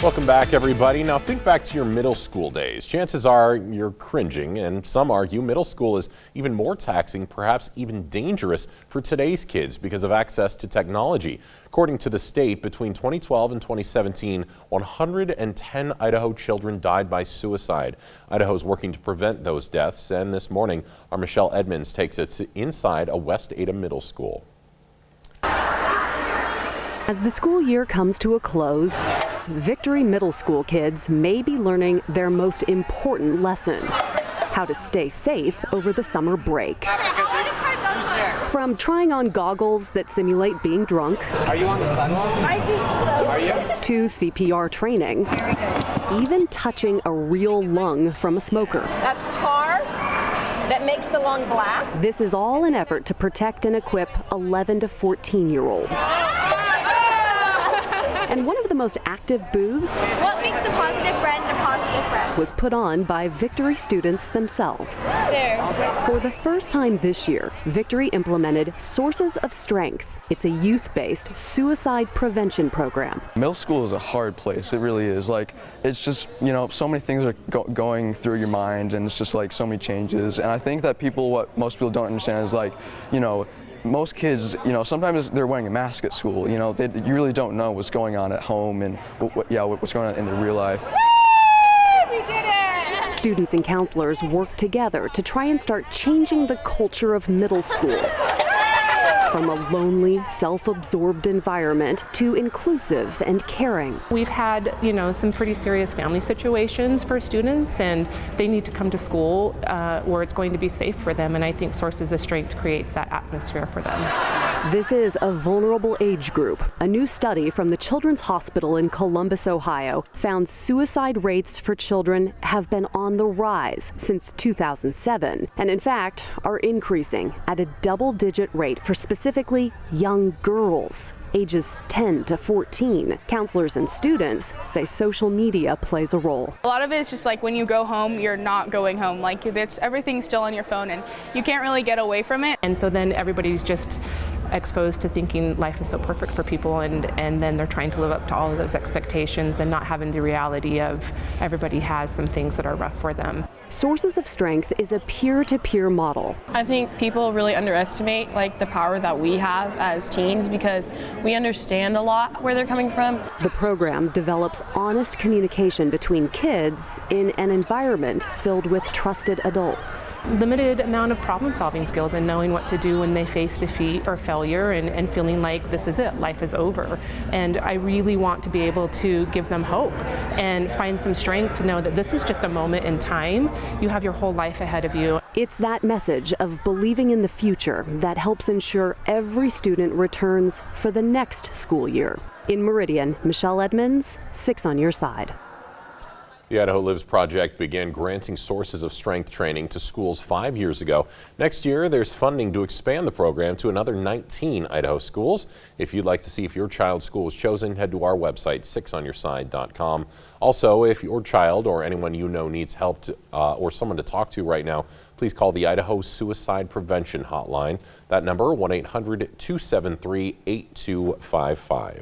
Welcome back, everybody. Now think back to your middle school days. Chances are you're cringing, and some argue middle school is even more taxing, perhaps even dangerous for today's kids because of access to technology. According to the state, between 2012 and 2017, 110 Idaho children died by suicide. Idaho is working to prevent those deaths, and this morning, our Michelle Edmonds takes us inside a West Ada middle school. As the school year comes to a close, Victory Middle School kids may be learning their most important lesson: how to stay safe over the summer break. From trying on goggles that simulate being drunk, Are you on the sidewalk? I think so. Are you? to CPR training, even touching a real lung from a smoker. That's tar that makes the lung black. This is all an effort to protect and equip 11 to 14-year-olds. And one of the most active booths What makes a positive friend a positive friend? was put on by Victory students themselves. There. For the first time this year, Victory implemented Sources of Strength. It's a youth-based suicide prevention program. Middle school is a hard place. It really is. Like, it's just, so many things are going through your mind, and it's just like so many changes. And I think that what most people don't understand is most kids, sometimes they're wearing a mask at school. You really don't know what's going on at home and what's going on in their real life. We did it! Students and counselors work together to try and start changing the culture of middle school. From a lonely, self-absorbed environment to inclusive and caring. We've had, some pretty serious family situations for students, and they need to come to school where it's going to be safe for them, and I think Sources of Strength creates that atmosphere for them. This is a vulnerable age group. A new study from the Children's Hospital in Columbus, Ohio, found suicide rates for children have been on the rise since 2007, and in fact are increasing at a double-digit rate for specifically young girls, ages 10 to 14. Counselors and students say social media plays a role. A lot of it is just like when you go home, you're not going home. Like everything's still on your phone and you can't really get away from it. And so then everybody's just exposed to thinking life is so perfect for people, and then they're trying to live up to all of those expectations and not having the reality of everybody has some things that are rough for them. Sources of Strength is a peer-to-peer model. I think people really underestimate the power that we have as teens because we understand a lot where they're coming from. The program develops honest communication between kids in an environment filled with trusted adults. Limited amount of problem-solving skills and knowing what to do when they face defeat or failure and feeling like this is it, life is over. And I really want to be able to give them hope and find some strength to know that this is just a moment in time. You have your whole life ahead of you. It's that message of believing in the future that helps ensure every student returns for the next school year. In Meridian, Michelle Edmonds, 6 on your side. The Idaho Lives Project began granting Sources of Strength training to schools 5 years ago. Next year, there's funding to expand the program to another 19 Idaho schools. If you'd like to see if your child's school was chosen, head to our website, 6onyourside.com. Also, if your child or anyone you know needs help or someone to talk to right now, please call the Idaho Suicide Prevention Hotline. That number, 1-800-273-8255.